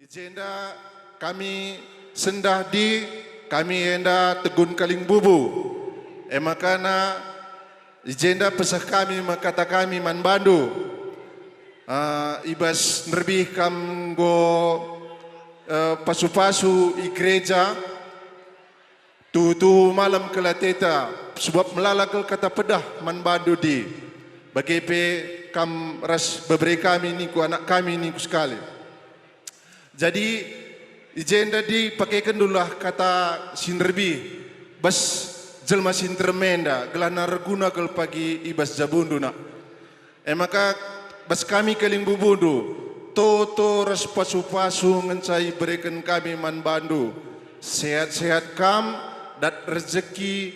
Agenda kami sendah di kami enda tegun kaling bubu. Makana agenda pesah kami makata kami man bandu. Ibas nerbih kam go pasu-pasu igreja tu malam kelateta sebab melalakal kata pedah man bandu di bagepe kam ras beberapa kami ni ku anak kami ni ku sekali. Jadi agenda di pakaikan dulu lah kata sinrbi bas jelma sintermenda gelana reguna kel pagi ibas jabundu nak. Maka bas kami keling bubundu toto ras pasu-pasu ngencai berikan kami man bandu sehat-sehat kam dat rezeki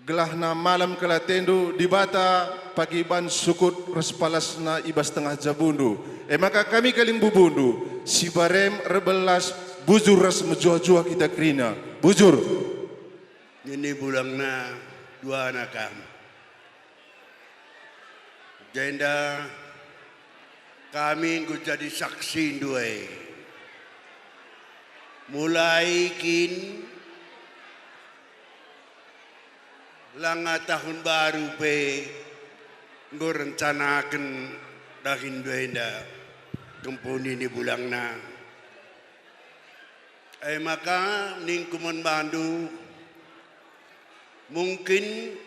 gelahna malam kelatendu di bata pagi ban sukut ras palasna ibas tengah jabundu. Maka kami keling bubundu si barem rebelas bujur ras menjua-jua kita kerina bujur. Ini bulangna dua anak kami. Jenda kami jadi saksi dua. Mulai kin langa tahun baru pe nggo rencanakan dahin duenda kempun ini bulangna. Maka ning kuman bandu mungkin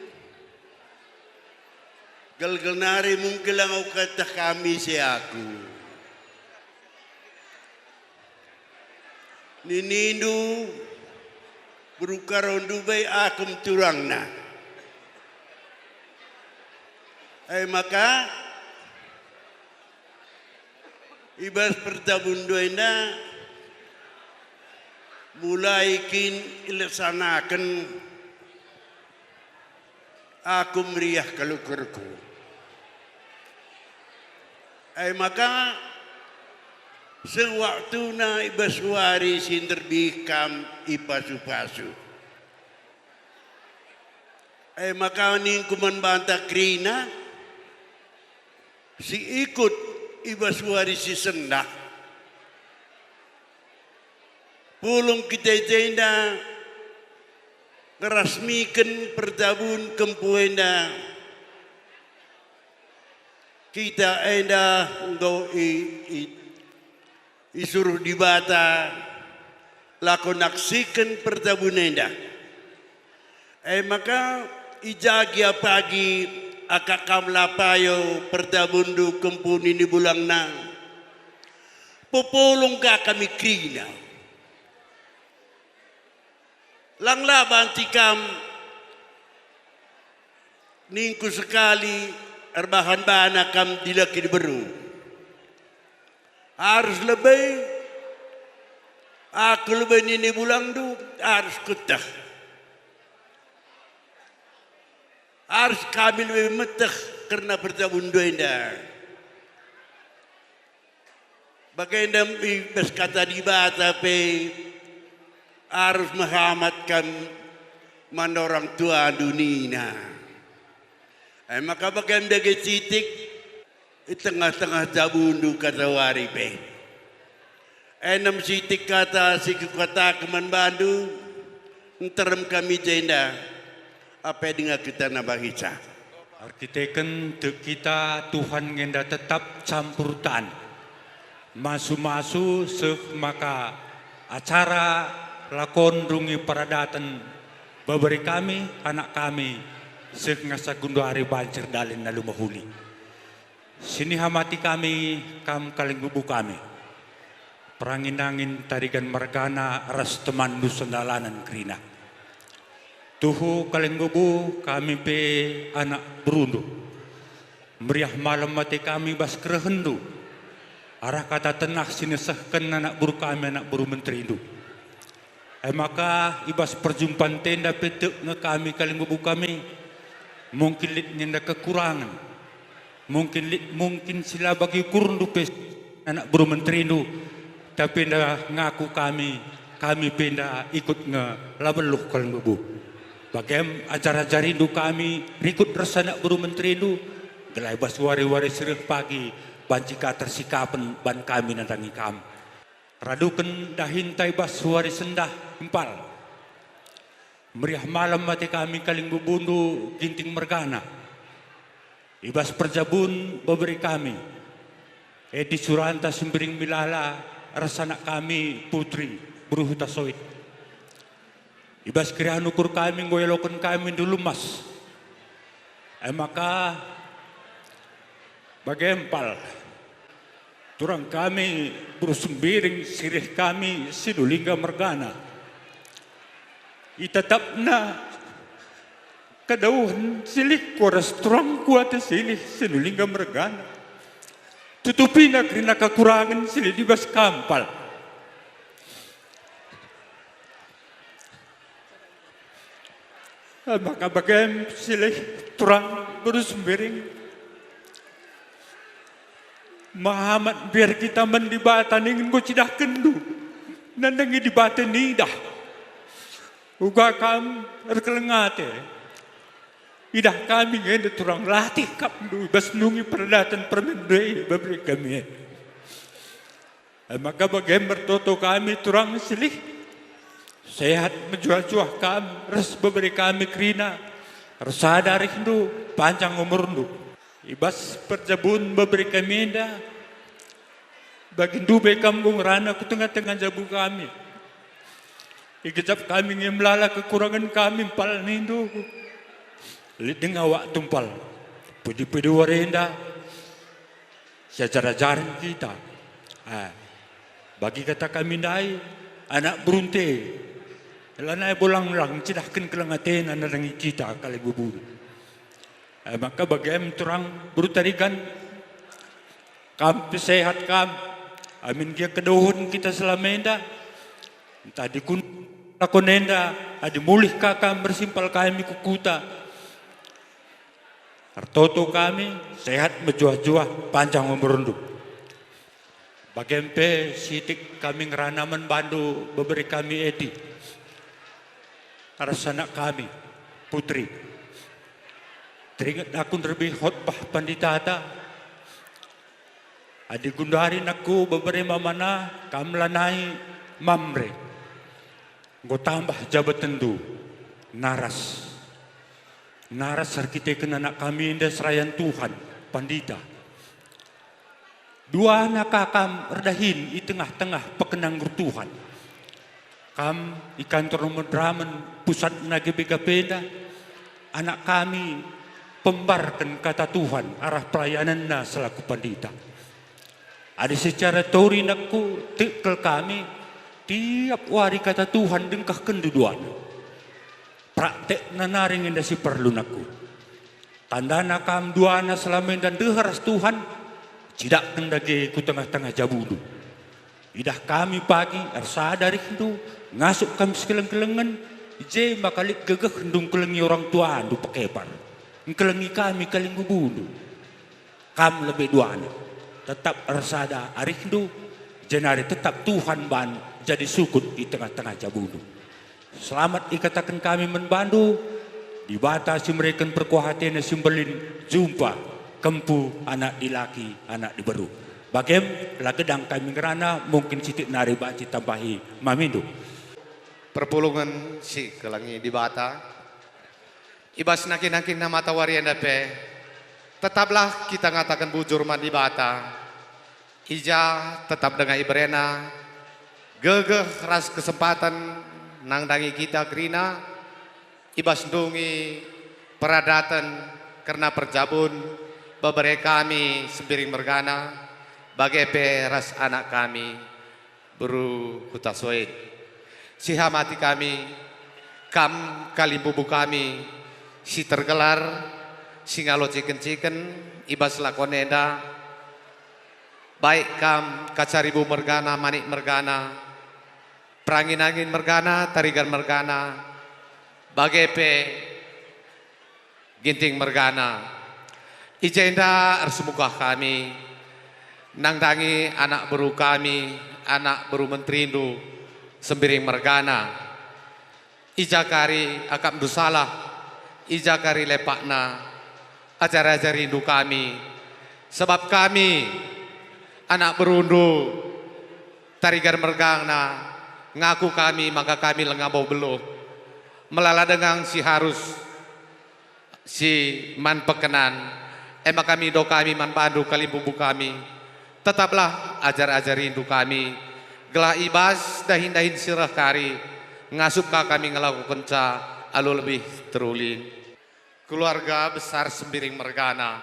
galgalnari mungkin lang ako kata kami si aku. Ninindu berukaron dubay akum turang na. Maka ibas pertabundoy na mulai kin ilaksanakan aku meriah kalukurku. Maka sewaktu na ibaswari sinterbikam ipasu-pasu. Maka ning kuman banta krina si ikut ibaswari si sendak. Pulung kita jenda ngerasmikan pertabun kempuenda kita enda ngau isuruh dibata lakon naksikan pertabun enda. Maka ijagia pagi akakam lapayo pertabundu kempun ini bulang nang popolong ka kami krina lang laban tikam ningku sekali erbahan bana kam dilaki beru harus lebih aku lebih ini bulang du harus kutah harus kami lebih metah karena pertabun doenda bagaimana ibas kata dibata pe harus menghamatkan mana orang tua dunia. Maka bagaimana dage titik di tengah-tengah jabundu kata wari pe. Enam titik kata si kata keman bandu nterem kami jenda apa dengan kita nabahica. Arkiteken kita Tuhan ngenda tetap campur tan. Masu-masu maka acara lakon rungi paradatan babari kami anak kami ngasa gundo hari bancer dalin na lumahuli. Sini hamati kami kam kaling bubu kami. Perangin-angin tarigan margana ras teman nusandalanan krina. Tuhu kaling bubu kami pe anak berundu. Meriah malam mati kami bas kerehendu. Arah kata tenah sinesahkan anak buru kami anak buru menteri indu. Maka ibas perjumpaan tenda petuk nge kami kaling bubu kami mungkin litnya kekurangan mungkin sila bagi kurun dupes anak buru menteri indu tapi nda ngaku kami penda ikut nge labeluh kaling bubu bagem acara-acara indu kami ikut rasa anak buru menteri indu gelai bas wari-wari sereh pagi banci ka tersikapan ban kami nantangi kam Raduken dahintai bas suari sendah impal. Meriah malam mati kami kaling bubundu ginting mergana. Ibas perjabun baberi kami. Edi suranta sembiring milala rasanak kami putri beruhuta soit. Ibas kirihan ukur kami ngoyolokan kami dulu mas. Maka bagempal. Turang kami bersembiring sirih kami sinulingga mergana. Itatap na kadauhan silih koras turang kuat silih sinulingga mergana. Tutupi na karena kekurangan silih dibas kampal. Maka bagem silih turang bersembiring. Mahamat biar kita mendibatan ingin ko cidah kendu. Nandangi dibatan nidah. Uga kam erkelengate. Idah kami ngende turang latih kapdu. Bas nungi perdatan permendai babri kami. Maka bagian bertoto kami turang silih. Sehat menjual-jual kami. Res babri kami krina. Resadari hindu. Panjang umur hindu. Ibas perjabun babri kami dah. Bagindu bekam kong rana ku tengah-tengah jabu kami. Ikejap kami ngemlala kekurangan kami pal nindo. Liding awak tumpal. Pudi-pudi warenda. Sejarah-jarang kita. Bagi kata kami dai anak berunte. Lanai bolang-lang cidahkan kelengaten anarangi kita kali bubur. Maka bagaimana turang berutarikan kami sehat kami amin kia kedohon kita selamenda entah dikun lakonenda adi mulih kakam bersimpal kami kukuta artoto kami sehat menjuah-juah panjang umur hidup bagaimana sitik kami ngeranaman bandu beberi kami edi arasanak kami putri. Teringat aku terlebih khotbah panditata. Adi gundarin aku beberapa mana kamlanai mamre. Go tambah jabatan tu naras. Naras arkiteken anak kami indah serayan Tuhan pandita. Dua anak kakam erdahin di tengah-tengah pekenang Tuhan. Kam di kantor nomor draman pusat nagebegapeda. Anak kami pembarkan kata Tuhan arah pelayanannya selaku pandita. Ada secara teori nakku tekel kami tiap hari kata Tuhan dengkah kenduduan. Praktek nanaring indah si perlu nakku. Tanda nakam duana selamen dan deharas Tuhan tidak kendagi ku tengah-tengah jabudu. Idah kami pagi arsa dari itu ngasuk kami sekeleng-kelengan je makalik gegeh hendung kelengi orang tua andu pakepan. Kelengi kami kaling bubulu. Kam lebih duana. Tetap rasada arikdu. Jenari tetap Tuhan ban jadi sukut di tengah-tengah jabulu. Selamat dikatakan kami menbandu. Dibatasi mereka perkuhatian simbelin jumpa kempu anak dilaki anak diberu. Bagem lagedang kami ngerana mungkin sitik nari baci tambahi mamindu. Perpulungan si kelangi di bata. Ibas nakin-nakin na mata warian dape. Tetaplah kita ngatakan bujur mandi bata. Ija tetap dengan ibrena. Gegeh ras kesempatan nang dangi kita krina. Ibas dungi peradatan karena perjabun babere kami sembiring mergana. Bagai ras anak kami beru hutasoid. Sihamati kami kam kali bubu kami. Si tergelar, si ngalo ciken-ciken, ibas lakoneda, baik kam kacaribu mergana, manik mergana, perangin-angin mergana, tarigan mergana, bagepe, ginting mergana, ijenda arsumukah kami, nangdangi anak beru kami, anak beru menterindu, sembiring mergana, ijakari akam dusalah, ijakari lepakna acara-acara rindu kami sebab kami anak berundu tarigan mergana ngaku kami maka kami lengabau beluh melala dengan si harus si man pekenan ema kami do kami man bandu kali bubu kami tetaplah ajar rindu kami gelah ibas dahin sirah kari ngasup kami ngelakukan ca alu lebih terulin keluarga besar Sembiring Mergana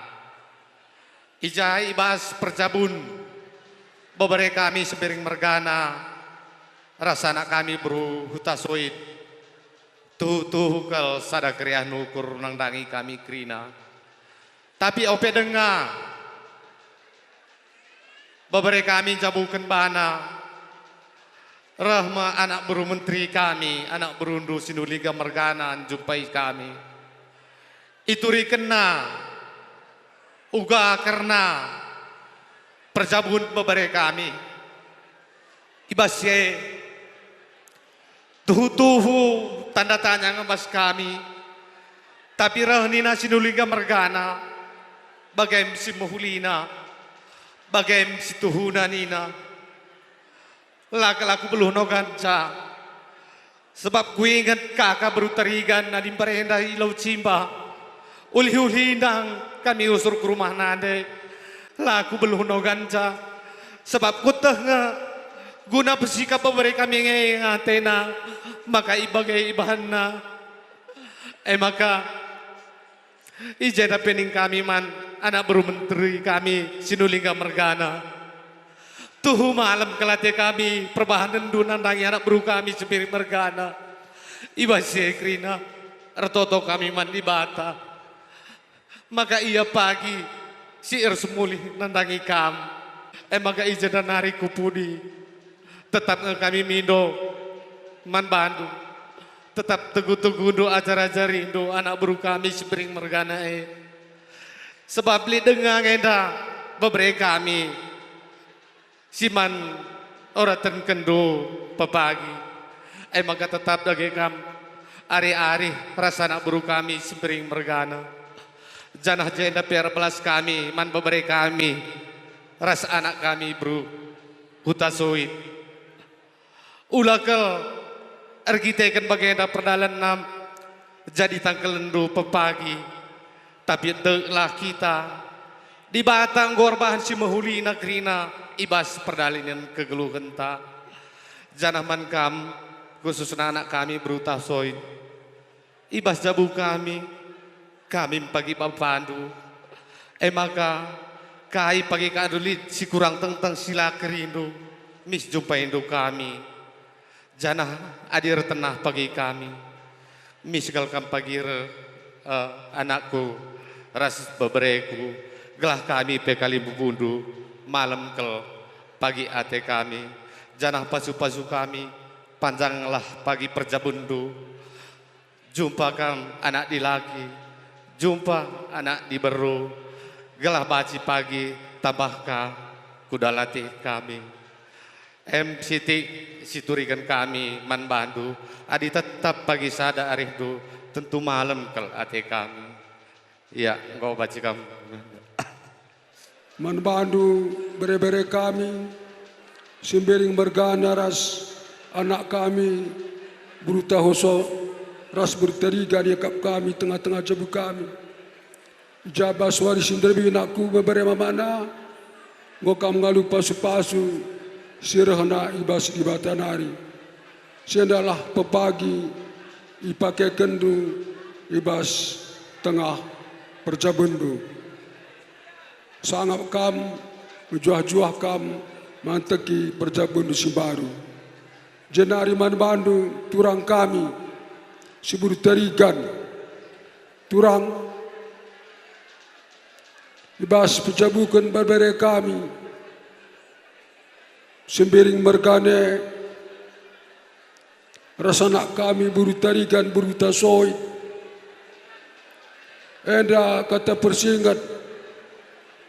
ijai ibas perjabun bobere kami Sembiring Mergana rasana kami bro hutasoid tuh kal sada kriah nukur nang dangi kami krina tapi ope dengar bobere kami jabukan bana rahma anak buru menteri kami anak berundu Sinulinga Mergana jumpai kami ituri kena uga karena perjabun bobere kami ibasye tuhu tanda tanya ngebas kami tapi rahnina Sinulinga Mergana bagaim si muhulina bagaim si tuhuna nina laku beluh no ganca sebab gue ingat kakak baru terigan nadim parenda ilau cimba uli nang kami usur ke rumah nade laku beluh no ganca sebab kutah guna bersikap beri kami ngatena maka ibagai ibahana maka ijada pening kami man anak baru menteri kami Sinulinga Mergana tuh malam kelate kami perbahanan dunan dangi anak baru kami Sembiring Mergana ibasye krina retoto kami mandi bata maka ia pagi si semuli nandangi kam maka ijada nari kupudi tetap kami mindo man Bandung tetap teguh-teguh do ajar-ajar rindu anak baru kami Sembiring Mergana sebab li dengang enda bebre kami siman oraten kendo pepagi maka tetap dage kam ari-ari rasa anak baru kami Sembiring Mergana janah jenda piar belas kami man bebre kami rasa anak kami bro hutasoid ulakel ergiteken bagenda perdalan nam jadi tangkelendo pepagi tapi deklah kita di batang gorbahan si mahulina krina ibas perdalinan kegeluhan ta janah man kam khususnya anak kami beruta soid ibas jabu kami pagi papandu maka kai pagi kadulit si kurang tentang sila kerindu mis jumpa indo kami janah adir tenah pagi kami mis galkam pagi anakku ras bebereku gelah kami pekali bubundu malam kel pagi ate kami janah pasu-pasu kami panjanglah pagi perjabundu jumpa kam anak di laki jumpa anak di beru gelah baci pagi tabahka kuda latih kami Siti siturikan kami man bandu adi tetap pagi sada arihdu tentu malam kel ate kami ya engkau baca kamu man bandu bere-bere kami Sembiring Mergana ras anak kami beruta hoso ras berteriga di kap kami tengah-tengah jabu kami jabas wari sinderbi nakku bebere mamana ngokam ngalu pasu-pasu sirahna ibas ibatanari sendalah pepagi ipake kendu ibas tengah perjabundu sangat kam juah-juah kam manteki perjabundu simbaru jenari man bandu turang kami sibur terigan turang ibas pejabukan berbere kami Sembiring Mergana rasana kami buru tarigan buru tasoid enda kata persinggat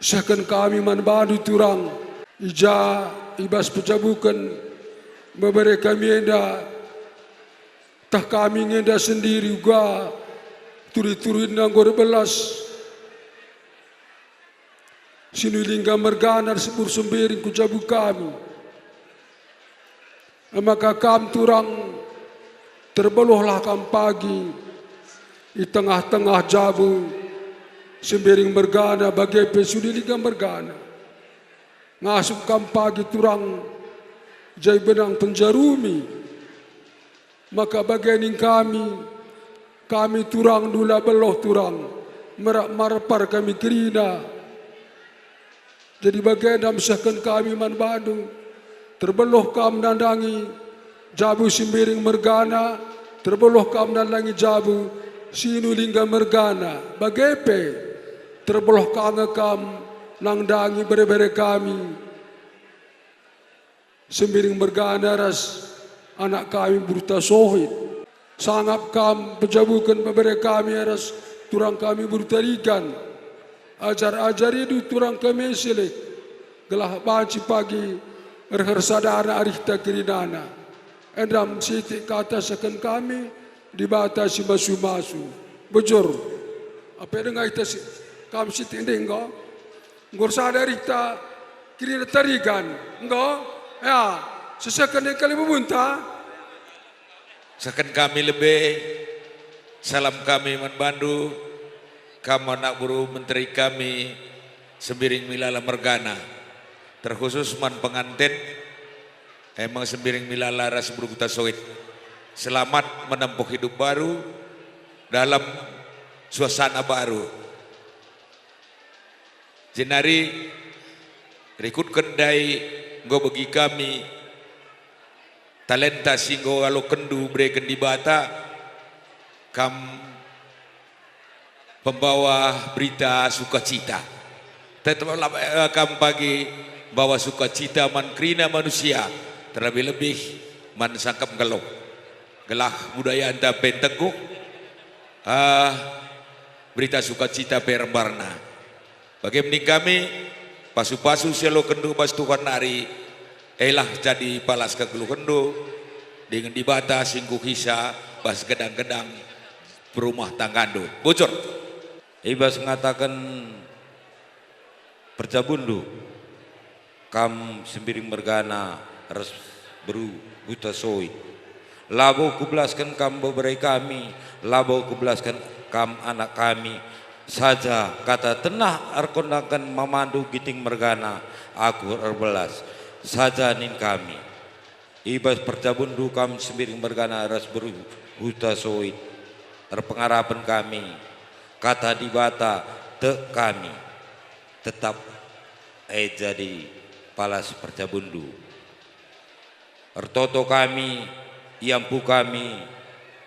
seakan kami man bandu turang ija ibas pejabukan memberi kami enda tah kami ngenda sendiri juga turi-turin nanggor belas Sinulinga Mergana sebur Sembiring kujabu kami maka kam turang terbeluhlah kam pagi di tengah-tengah jabu sembiring mergana bagai pesudi liga mergana ngasup kam pagi turang jai benang penjarumi maka bagianing kami turang dula beloh turang merak marpar kami kerina jadi bagian damsahkan kami man Badu terbeloh kam nandangi jabu sembiring mergana terbeloh kam nandangi jabu sinu lingga mergana bagepe terbeloh kam nangdangi bere-bere kami sembiring mergana ras anak kami beruta sohid sangap kam pejabukan bere kami ras turang kami bertarikan ajar-ajar itu turang kami silik gelah banci pagi sadana arihta kirinana endam siti kata sekan kami dibatasi masu-masu bujur apa dengan itu kami siti enggak ngor sadari ta kirina tarigan enggak ya sesakan kali memunta sekan kami lebih salam kami man Bandu kamu anak buru menteri kami sembiring milala mergana terkhusus man pengantin emang sembiring milala ras berguta soit selamat menempuh hidup baru dalam suasana baru jenari rikut kendai nggo bagi kami talenta singgo alo kendu breken di bata kam pembawa berita sukacita tetaplah kam pagi bawa sukacita man krina manusia terlebih-lebih man sangkap gelah budaya anda penteguh berita sukacita perembarna bagaimana kami pasu-pasu selo kendu pas Tuhan hari elah jadi palas ke gelu kendu dengan dibata singkuh hisa pas gedang-gedang perumah tanggando bocor Ibas mengatakan perjabundu kam sembiring mergana res beru buta soi labo kublaskan kam beberai kami labo kublaskan kam anak kami saja kata tenah arkondakan memandu giting mergana aku erbelas saja nin kami Ibas perjabundu kam sembiring mergana res beru buta soi terpengarapan kami kata di bata te kami tetap jadi palas perjabundu ertoto kami iampu kami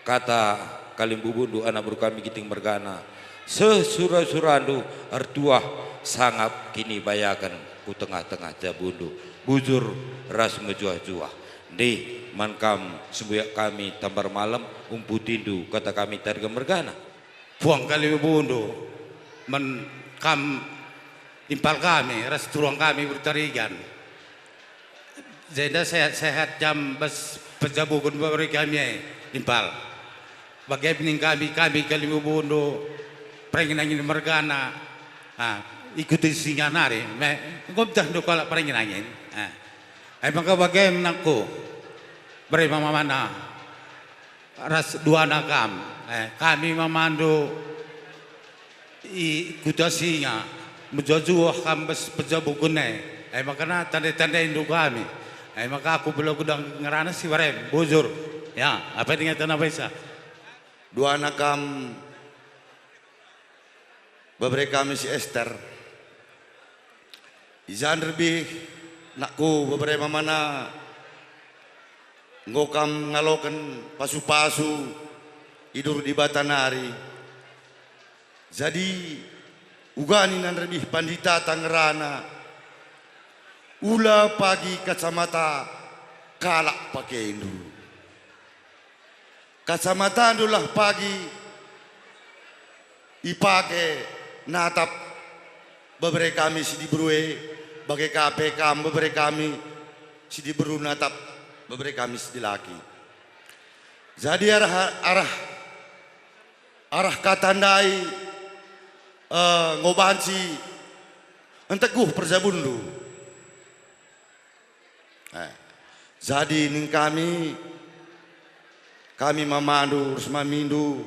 kata kalimbu bundu anak buru kami giting mergana sesura-surandu ertuah sangap kini bayakan ku tengah-tengah jabundu bujur ras mejuah-juah di mankam sembuyak kami tambar malam umputindu kata kami targa mergana buang kali bundu men kam impal kami ras turang kami bertarigan jadi sehat jam bas pejabukun beri kami impal bagaimana kami kali bundu peringin mergana ikuti singa nari ngomdah do kala peringin angin maka bagaimana ku beri mana ras dua nakam kami memandu kuda singa menjujuh kambes pejabukune makanya tanda-tanda induk kami maka aku belum kudang ngerana si barem bujur ya apa dengan tanah bisa dua anak kam beberapa kami si Esther izan lebih nakku beberapa mana ngokam ngalokan pasu-pasu hidur di Batanari jadi ugani nan lebih pandita Tangerana ula pagi kacamata kalak pakai indu kacamata andulah pagi ipake natap beberapa kami si diberue bagai KPK beberapa kami si diberu natap beberapa kami si dilaki jadi arah katandai ngobanci enteguh perjabundu Jadi ning kami memandu Rusma Mindu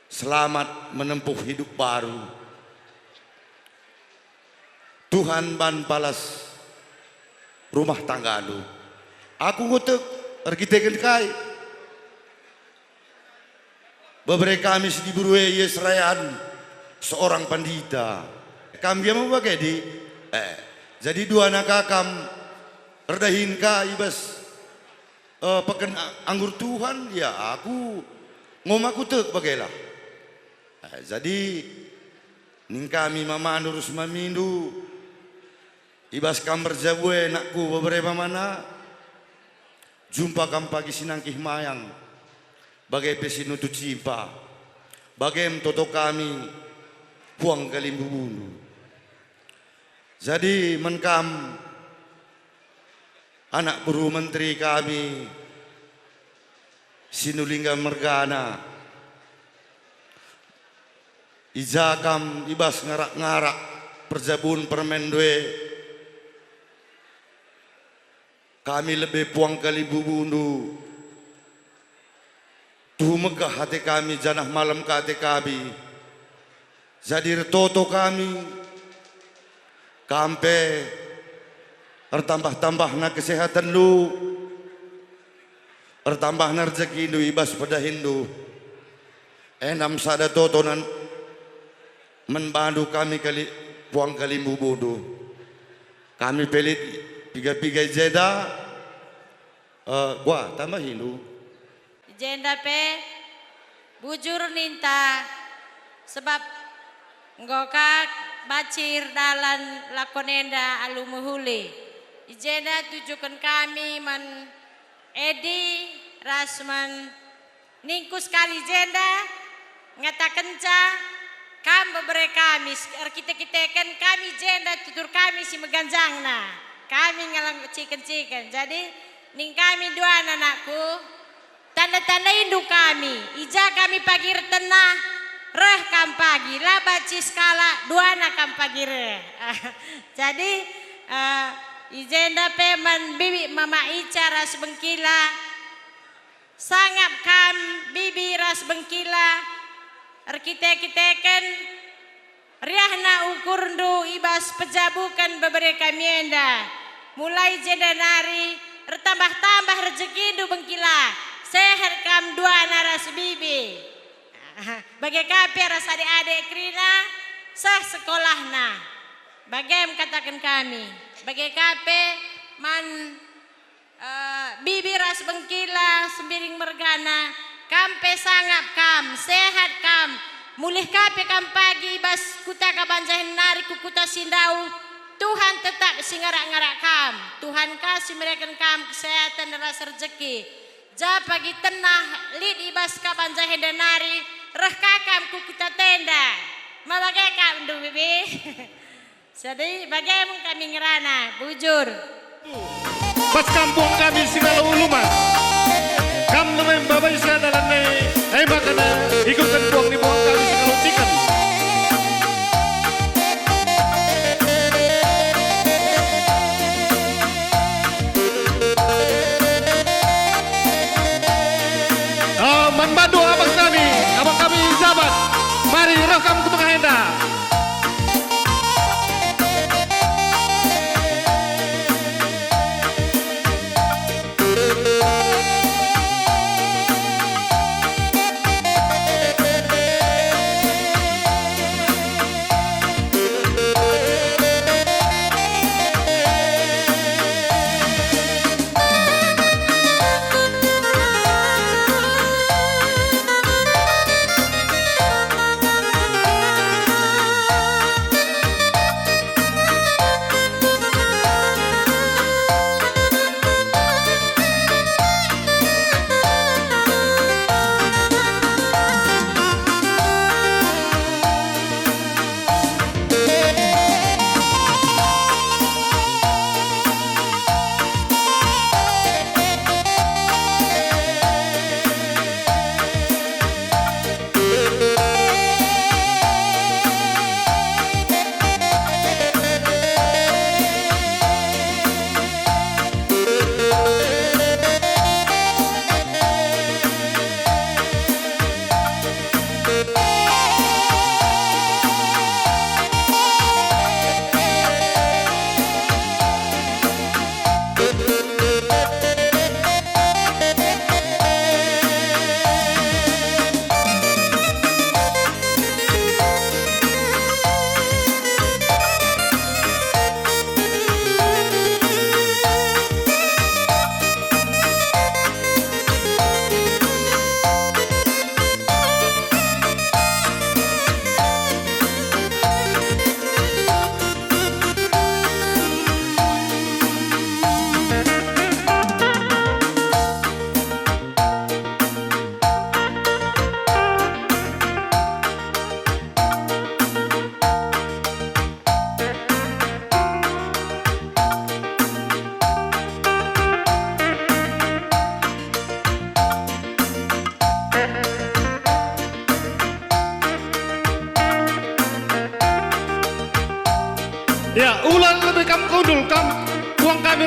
selamat menempuh hidup baru. Tuhan ban palas rumah tangga lu. Aku ngutuk arkitek kai. Beberapa kami di Burue Yesrayan seorang pandita. Kami yang membagai di jadi dua nakakam redahin ka ibas pakai anggur Tuhan ya aku ngomaku tek bagailah. Jadi ning kami memandu Rusma Mindu ibas kam berjabue nakku beberapa mana jumpa kam pagi sinangkih mayang bagai pesinutu cimpa bagai toto kami puang kalimbu bundu. Jadi menkam anak buru menteri kami Sinulingga Mergana ijakam ibas ngarak-ngarak perjabun permendwe kami lebih puang kali bubundu tuh megah hati kami janah malam ke hati kami jadi retoto kami kampe bertambah-tambah na kesehatan lu bertambah na rezeki lu ibas pada Hindu enam sada totonan menbandu kami kali puang kali bubudu kami pelit piga-piga jeda gua tambah Hindu jenda pe bujur ninta sebab ngokak bacir dalan lakonenda alumuhuli ijenda tujukan kami man Edi Rasman ningkus kali jenda ngata kenca kam beberapa kami kita-kitakan kami jenda tutur kami si meganjangna kami ngalang ciken-ciken jadi ning kami dua anakku tanda-tanda induk kami ija kami pagi tenah reh kam pagi lah baci skala dua anak kam pagi reh jadi ijenda peman bibi mama Ica ras bengkila sangap kam bibi ras bengkila arkite-kiteken riahna ukurndu ibas pejabukan beberapa mienda mulai jeda nari bertambah-tambah rezeki du bengkila seher kam dua naras bibi bagai kapi ras adik-adik krina sah sekolahna bagaim katakan kami bagai kape man bibi ras bengkila sembiring mergana kampe sangap kam sehat kam mulih kape kam pagi bas kuta kabanjahin nari kukuta sindau Tuhan tetap singarak-ngarak kam Tuhan kasih mereka kam kesehatan dan rasa rezeki ja pagi tenah lid ibas kabanjahin dan nari reh kakam kukuta tenda mabagai kam du bibi jadi bagaimana kami ngerana bujur pas kampung kami segala uluman kam nemen babai sadalan ne makana ikutkan buang di buang kami segala cikan membantu abang kami jabat mari roh kamu ke tengah henda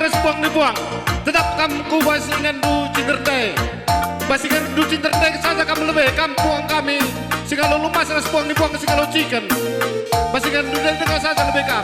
respuang ni buang. Tetap kam ku basingan du cinterte. Basingan du cinterte saja kam lebih kam puang kami. Singalo lumas respuang ni buang singalo chicken. Basingan du dengan saja lebih kam.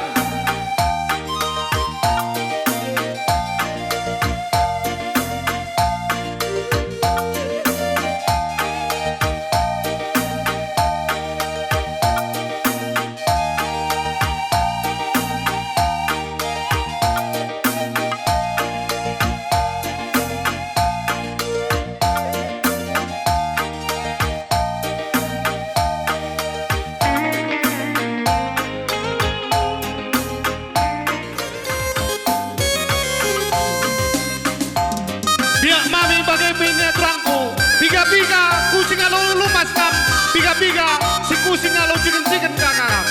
Biga kucing alo lumas kam. Biga si kucing alo chicken kakak.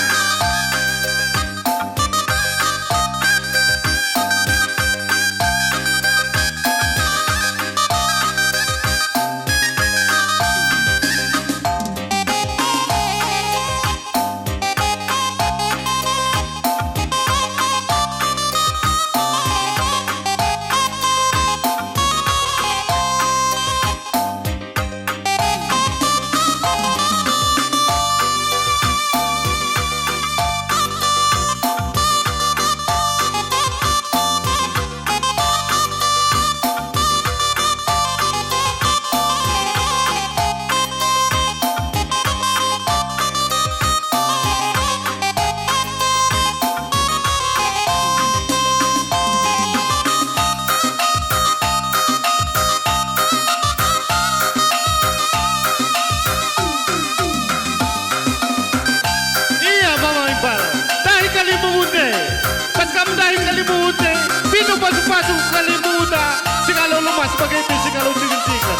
Pasok kalimutan, singalo lumas sebagai singalo chicken.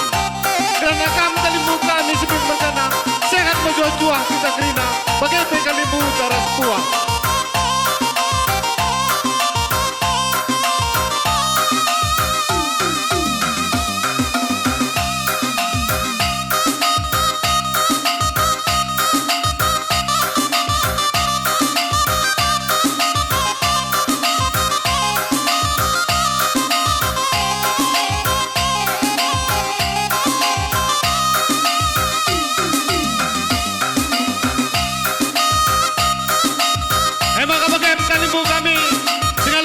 Karena kamu kalimutan ini sebelum berkana, sehat menjual kita kerina, bagai kalimutan ras puang.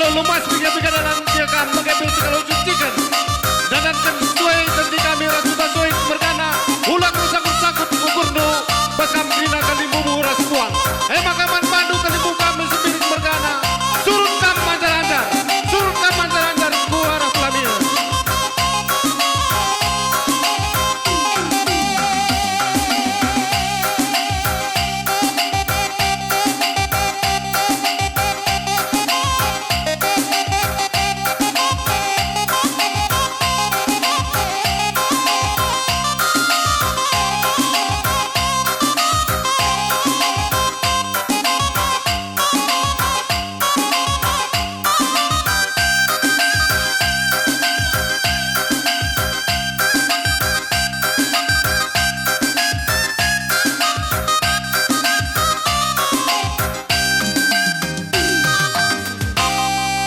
Lumas biga dalam dia kan pakai besi kalau chicken dan sesuai nanti kami rasuta soy mergana ulang sakut ukur do pas kami krina kali bubu ras buang makaman pandu kali buka kami spirit mergana surut kam manjar ku arah pelamir.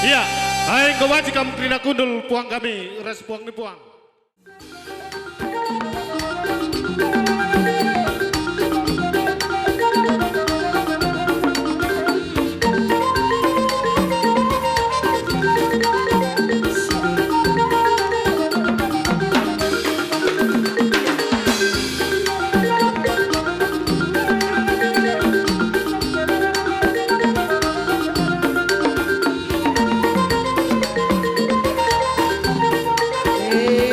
Iya, hai kewajib kamu krina kundul puang kami, res puang ni puang. Hey.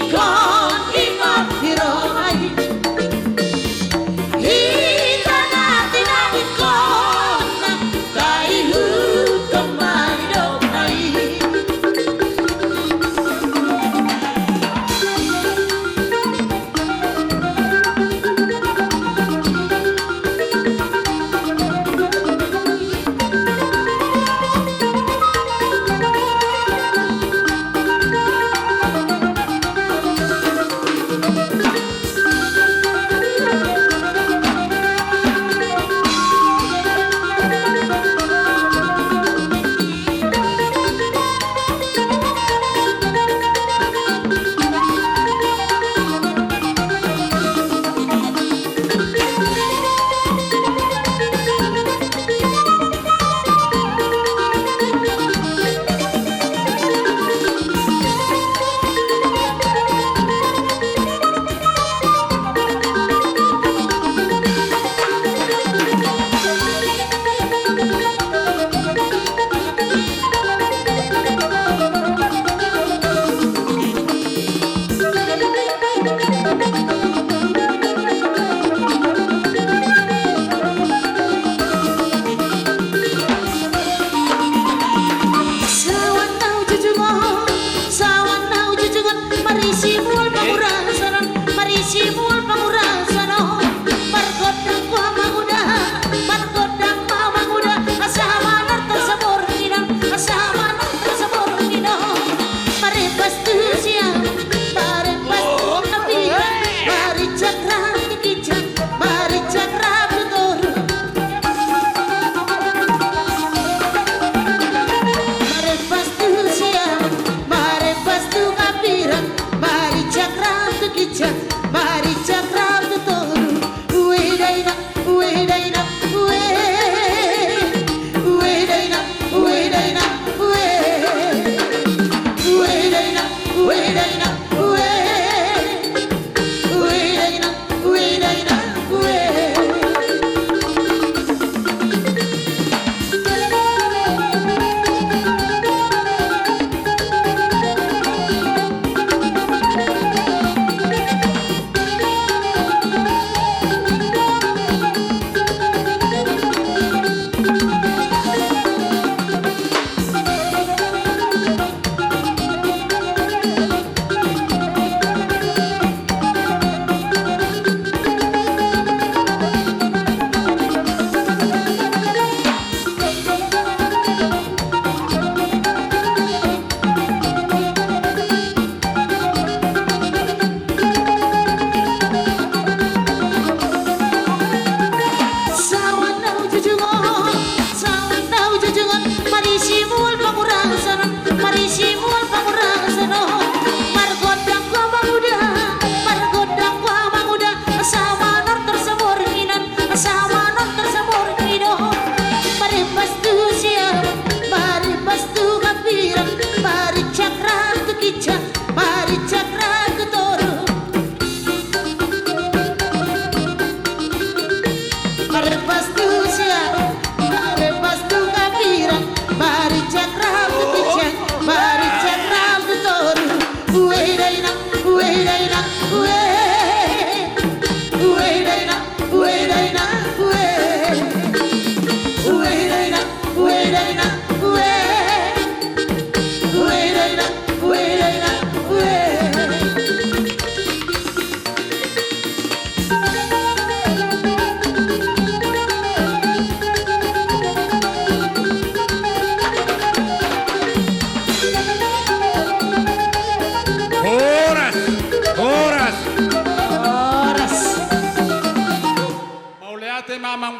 ikon ingot hironai Hikana tidak ikon kai hukumai donai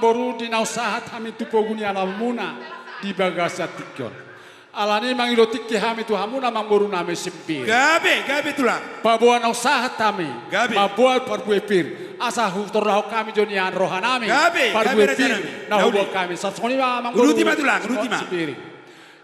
boru di nausahat hami tu poguni alamuna di bagasa tikyon. Alani mangilo tikki hami tu hamuna mangboru name simpir. Gabe tulang. Pabuan nausahat hami. Gabe. Mabual parbuepir. Asa hutor lahu kami jonian rohanami. Gabe. Parbuepir. Nahubo kami. Sasoni mangboru. Urutima tulang. Urutima.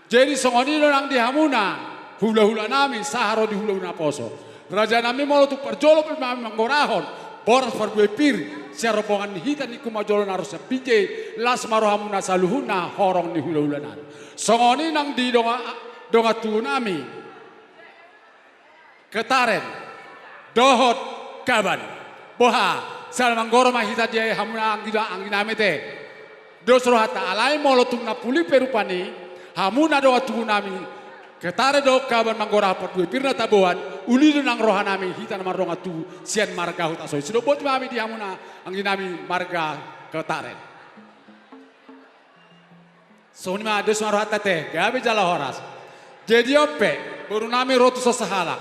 Jadi songoni lo nang di hamuna. Hula-hula nami saharo di hula-hula poso. Raja nami mau tu perjolo pemami manggorahon. Boras parbuepir. Sia rombongan hitan iku majolo narusnya pije las marohamuna saluhuna horong ni hula-hulanan. Songoni nang di donga tunami ketaren dohot kaban boha salmanggoro mahita dia hamuna anggina mete dosro hata alai molotung na puli perupani hamuna doa tubuh nami ketare do kaban manggora hapat dua pirna tabuan ulidu nang rohanami hita nama ronga tu sian marga huta soi sudah bot mami di hamuna angginami marga ketare soni ma des maro hata teh gabe jala horas jadi ope baru nami rotu sasahala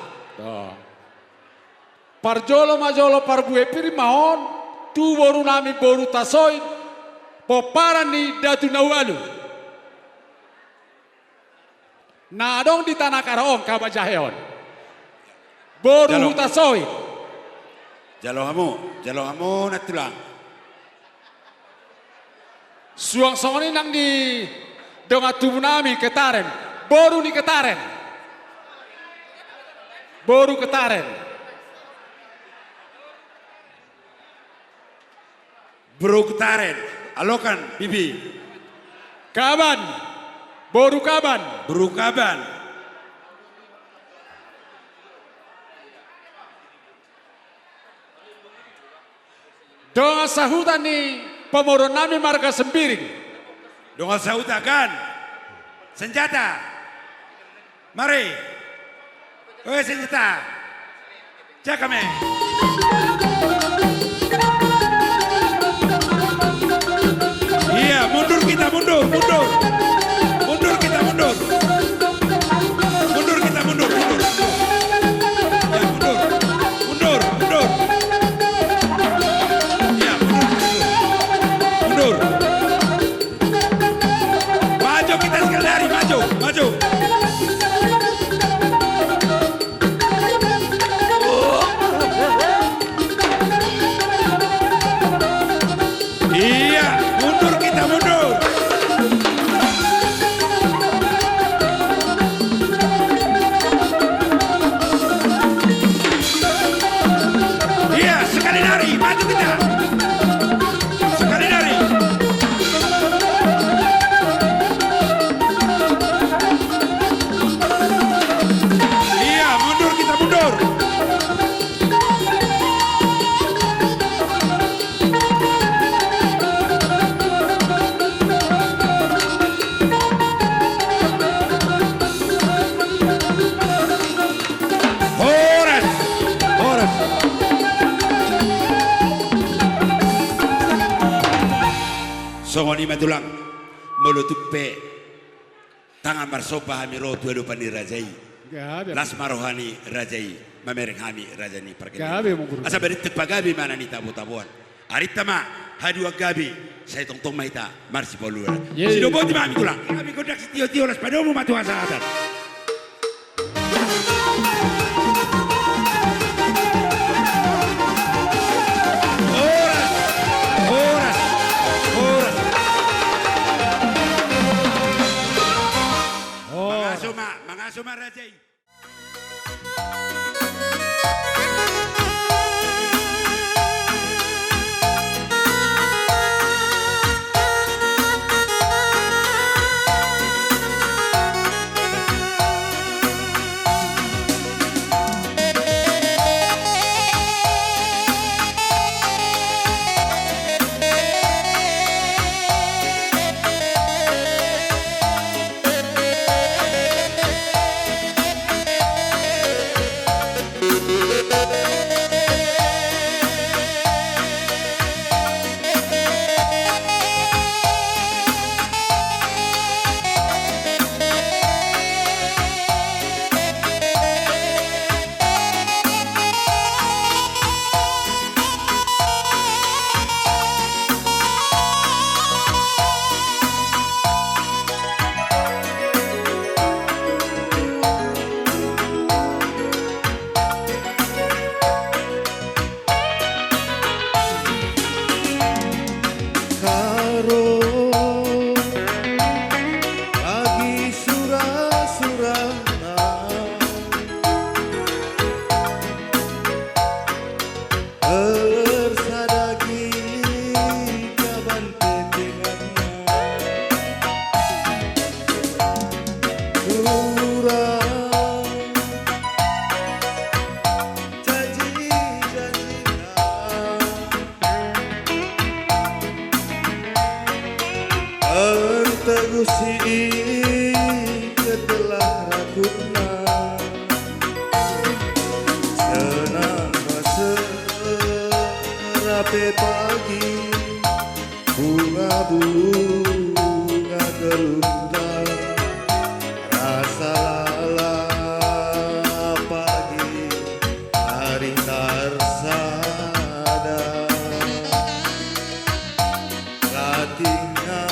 parjolo majolo parbue piri mahon tu baru nami baru tasoi poparan ni datu nawalu na dong di tanah karaong kabajaheon baru tasoi Jalo kamu natulang. suang songoni nang di donga tubuh nami ketaren baru ni ketaren baru ketaren Bro ketaren. Alokan bibi. kaban baru kaban Bro kaban. donga sahutan ni pemoron nami marga sembiring Dongal sautakan. Senjata. Mari. Oke senjata. Cakame. Iya, mundur kita mundur. Mundur kita mundur. Mundur kita mundur. Ya mundur. Ya mundur. Maju kita sekali lari, maju. Iya, mundur kita mundur. Iya, sekali lari, maju kita. Sekali lari. Iya, mundur kita mundur. Horas. Songoni matulang melutup pe tangan marsopa hami rotu edu pani rajai las marohani rajai mamereng hami rajani perkene asa berit pagabi mana ni tabu-tabuan aritama hadu agabi saya tong maita marsi polura sido boti mami tulang kami kodak tio las padomu matu asatan Mangasuma rajai. rapi pagi, bunga-bunga gerundang, rasa lala pagi, hari tarsada, latingah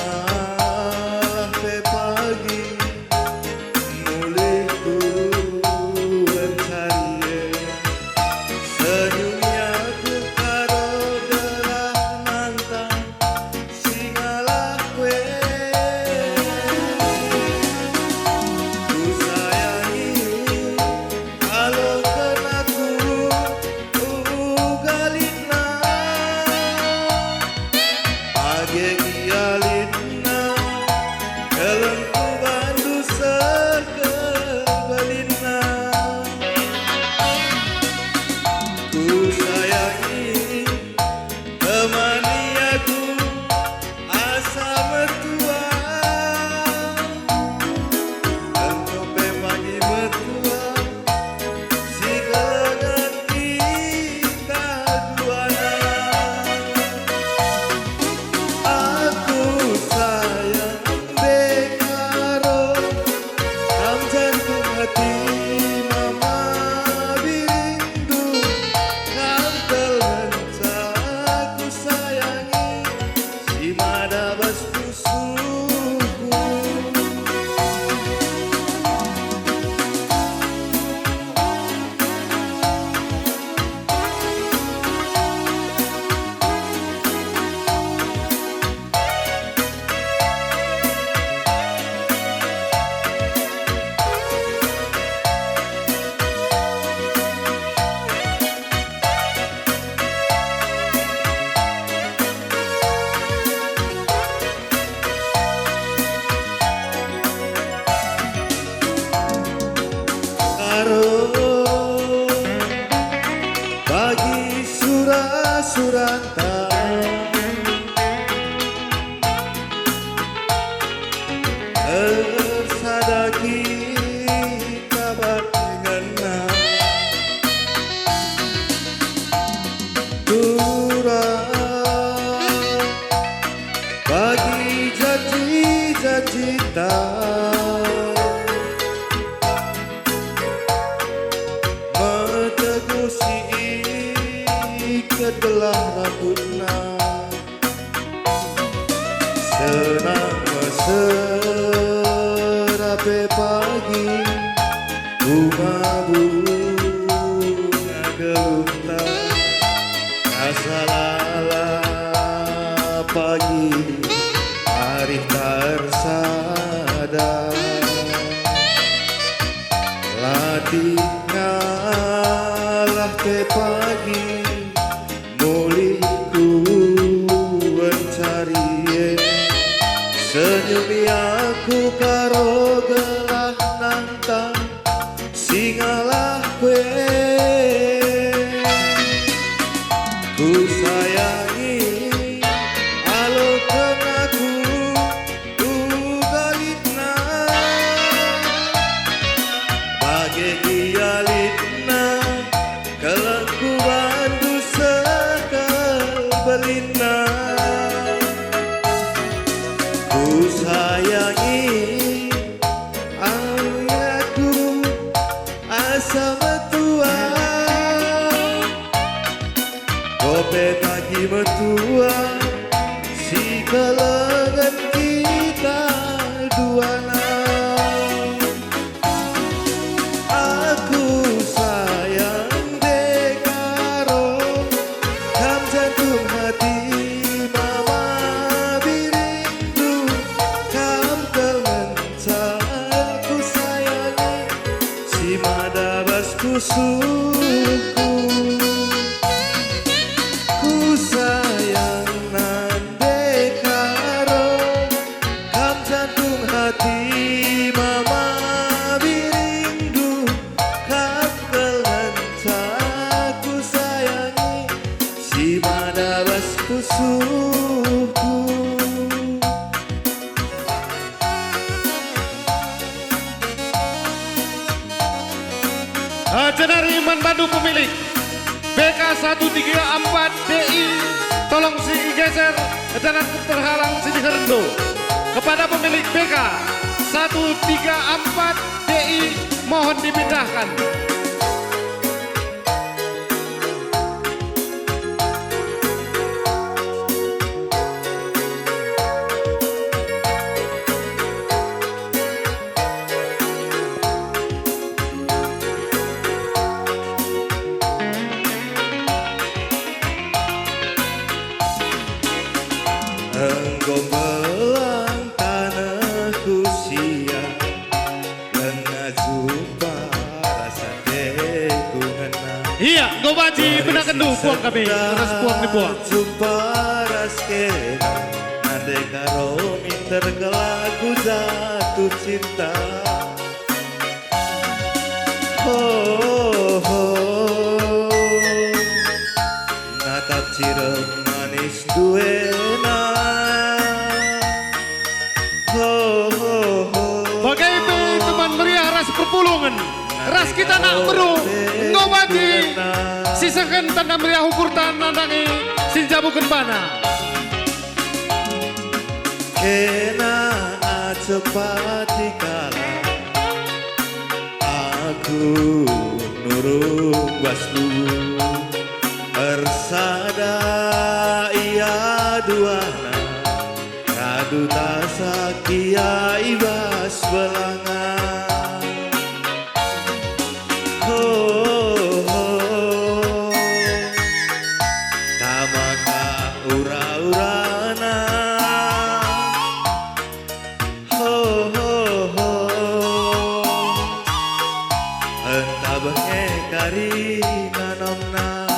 pe pagi, mulihku mencari senyumnya ku karo gelah nantang singalah kue ku sayangi kalau kenaku galina pagi gialina kelengku bandu sekebalina ku sayangi temani aku asa mertua engkau pagi mertua si gelengan kita duana aku sayang dekaro kam jantung hati mama birindu kam telenca aku sayangi si madabas kusuku karo bagi surah-suranta tersadaki kabar ngena turah bagi janji-janji metegusi kedelah rambutna senang meserape pagi bunga-bunga gelundang rasa lala pagi hari tarsada latingalah te pagi mulihku mencari senyumi aku karo gelah nantang singalah kue ku sayangi alo kenaku galina bagi gialina kelengku bandu sekebalina ku sayangi aku asa metua kope pagi metua si kelengan kita duana aku sayang dekaro kam jantung hati mama birindu kam kelenca ku sayangi si madabas kusuku ku sayang nande karo kam jantung hati mama birindu kam kelenca ku sayangi si madabas kusuku Jenari Iman Bandung pemilik BK 134 DI, tolong si geser dan terhalang si Herndo. Kepada pemilik BK 134 DI, mohon dipindahkan. Engkau belang tanahku sia, jumpa rasa deku ngena. Iya, go baji benar kendu puang kami, ras puang di puang. Jumpa ras kena, nade karo minter kelaku jatuh cinta. Oh, oh, natap cirem manis duena. Bagai teman meriah ras perpulungan, ras kita nak beru, ngobati, sisakan tanda meriah ukur tandangi, sinjabukan bana. Kena cepat dikala, aku nurung waslu, ersada ia duana. Duta sakia ibas belangan. Oh, oh, tamaka ura-urana. Oh, oh, oh, entah bengi kari nanomna.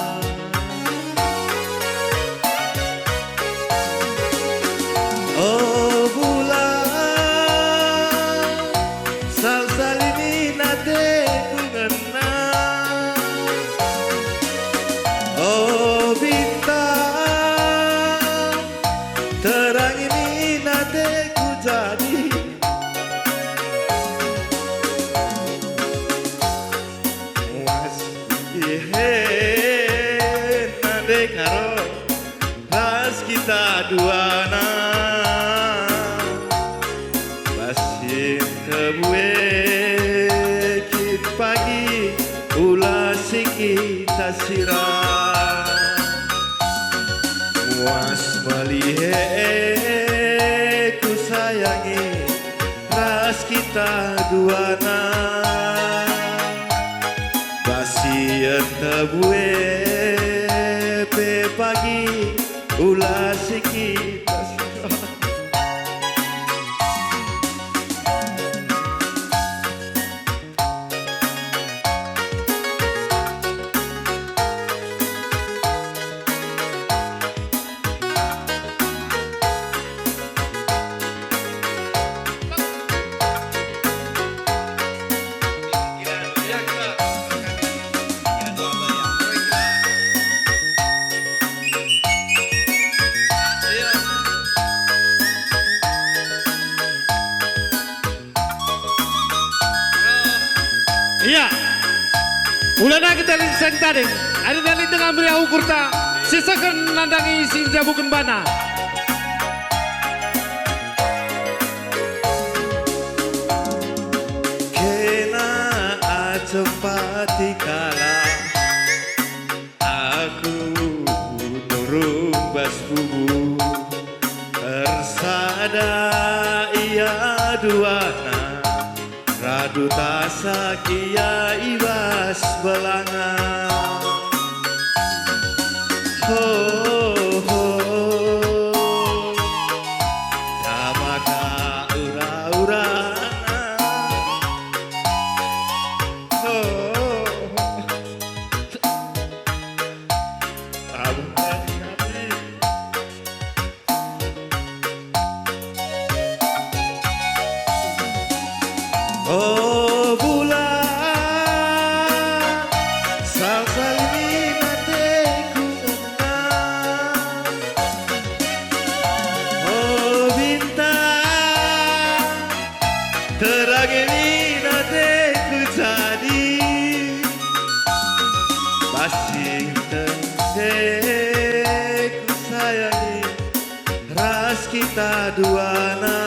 Oh bulan, sal-sal ini nade ku ngena. Oh bintang, terang ini nade ku jadi. Was ihe nade karo ras kita duana. Kebuekin pagi ulah kita sirah, muas melihe ku sayangi ras kita duana. Basi tebue pe pagi ulah kita sirah. Iya, ulana kita lihat tadi, ada dari tengah meriah ukur ta, sisakan nandangi sinjabukan bana. Kena cepat dikala, aku nurung bas bubu, ersada ia duana. Radu tasakia ibas belangan. Oh, oh, tamaka ura-ura. Oh, oh bulan, sal-sal ini nate ku ngena. Oh bintang, terang ini nate ku jadi. Basing kita duana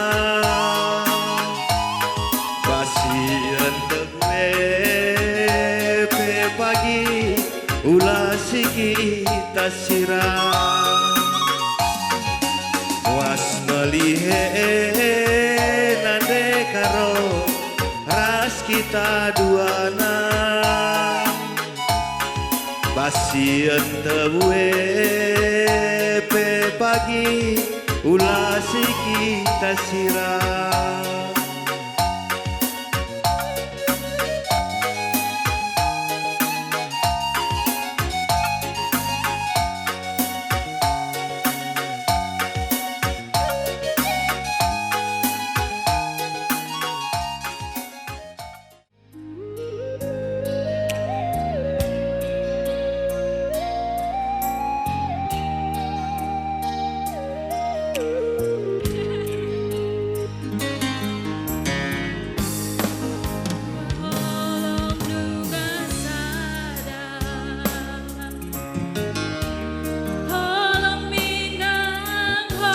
basi enteg pe pagi ulah si kita sirah was melihe nande karo ras kita duana basi enteg pe pagi ulah si kita sirah.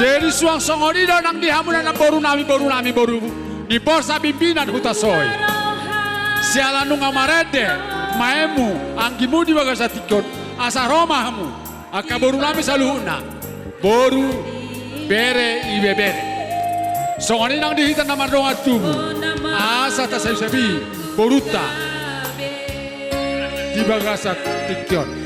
Jadi suang songoni nang dihamunan boru nami boru di borsa pimpinan hutasoi. Sialanu ngamarede maemu anggimu di bagasa tikot asa romahamu aka boru nami saluhuna boru bere ibe bere. Songoni nang dihitan nama donga tumu asa tasabi boruta di bagasa tikot.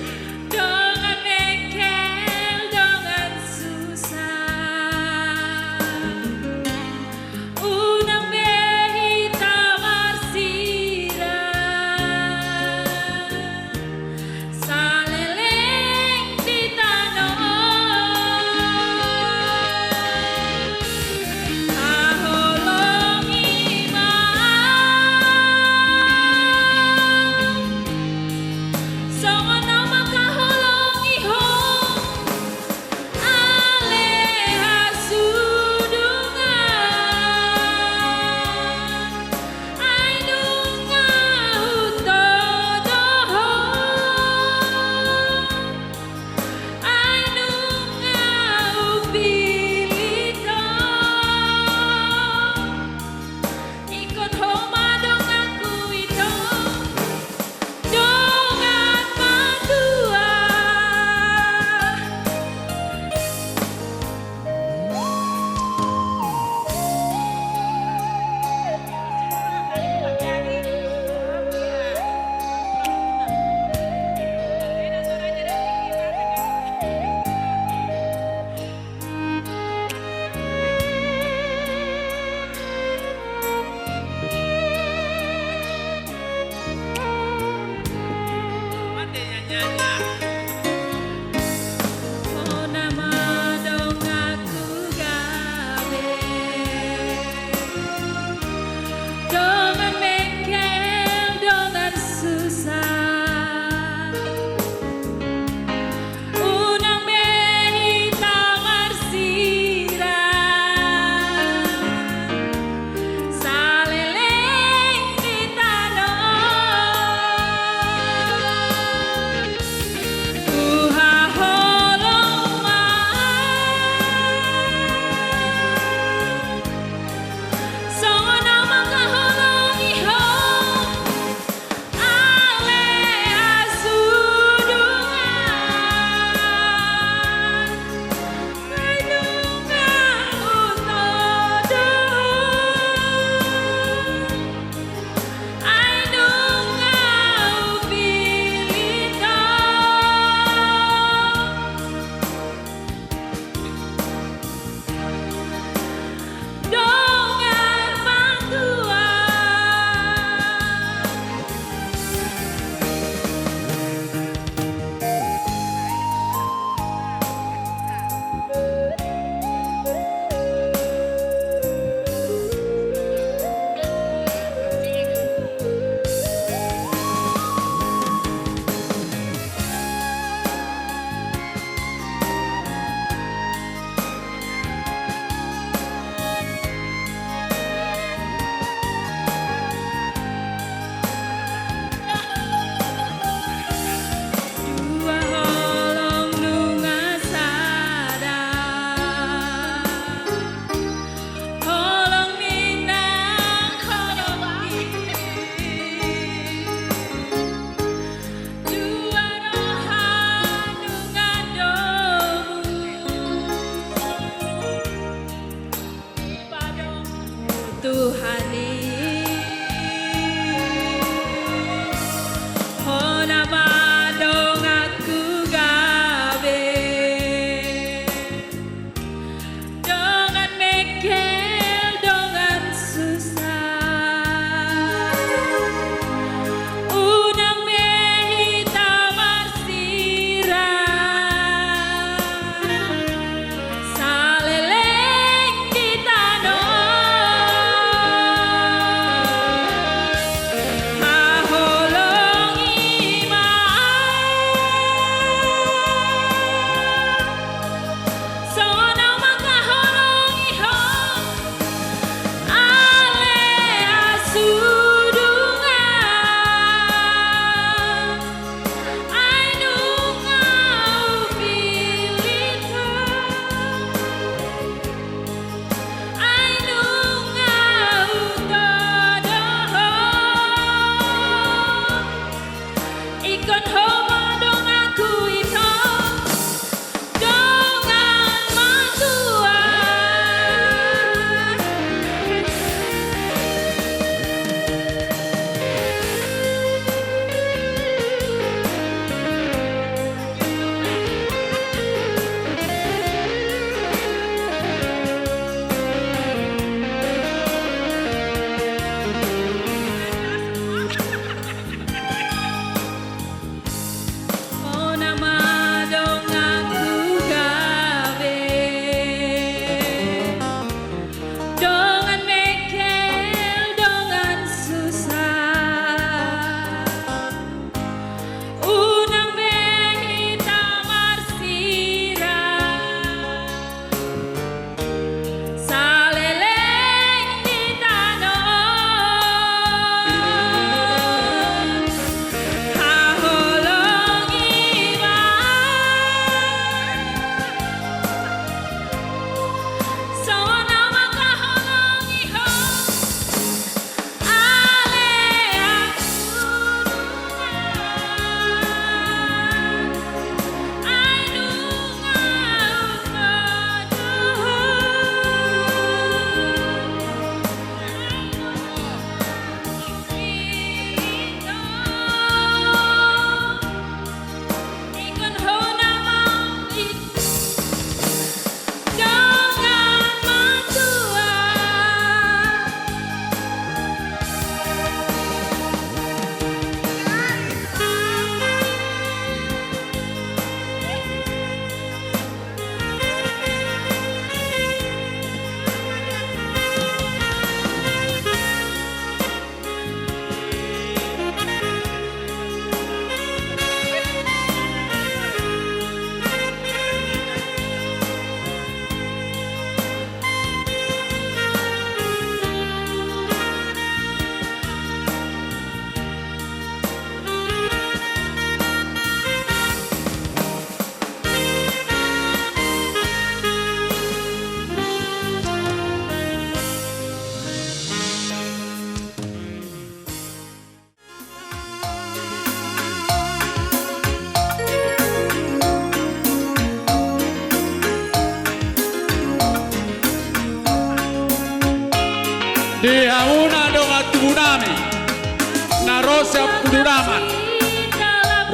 kudu daman.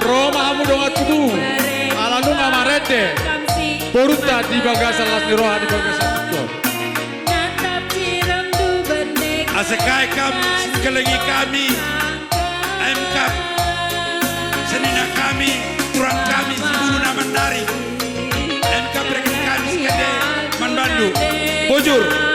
Roma mudonga tudu. Alanunga marete. Poruta di bagasan las niroha di bagasan tutur. Asekai kam singkelengi kami MK senina kami turang kami sibulu naman dari MK berikan kami sekade manbandu bujur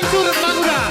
surut manguda.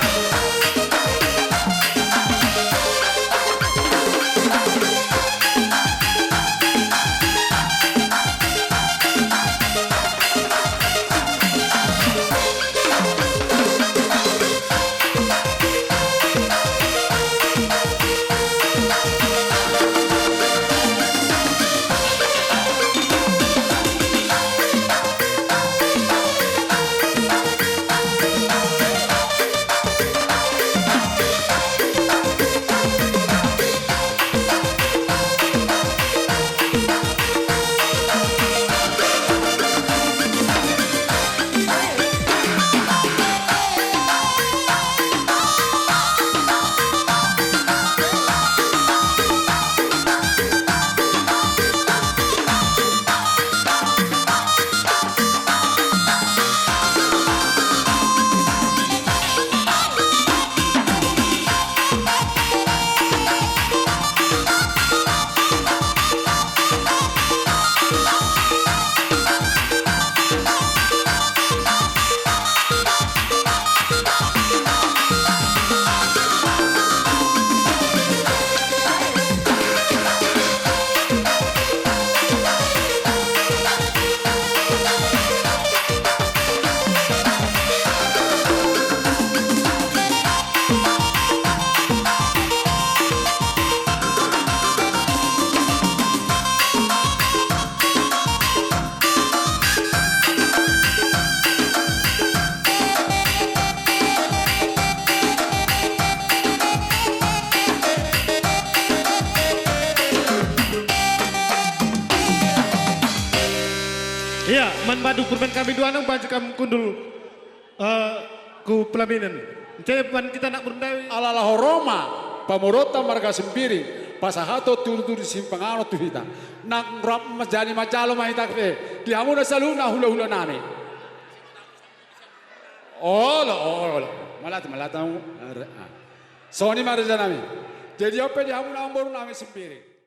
Iya, man badu kurban kami dua nang baju kamu kundul ku pelaminan. Cepan kita nak berundai. Alalah Roma, pamorota marga sempiring, pasahato turu-turu simpangano tuhita. Nak rap majani macalo mahita ke. Diamu na saluna hula-hula nane. Oh, malata. Soni marja nami. Jadi apa diamu na amboru nami sempiring.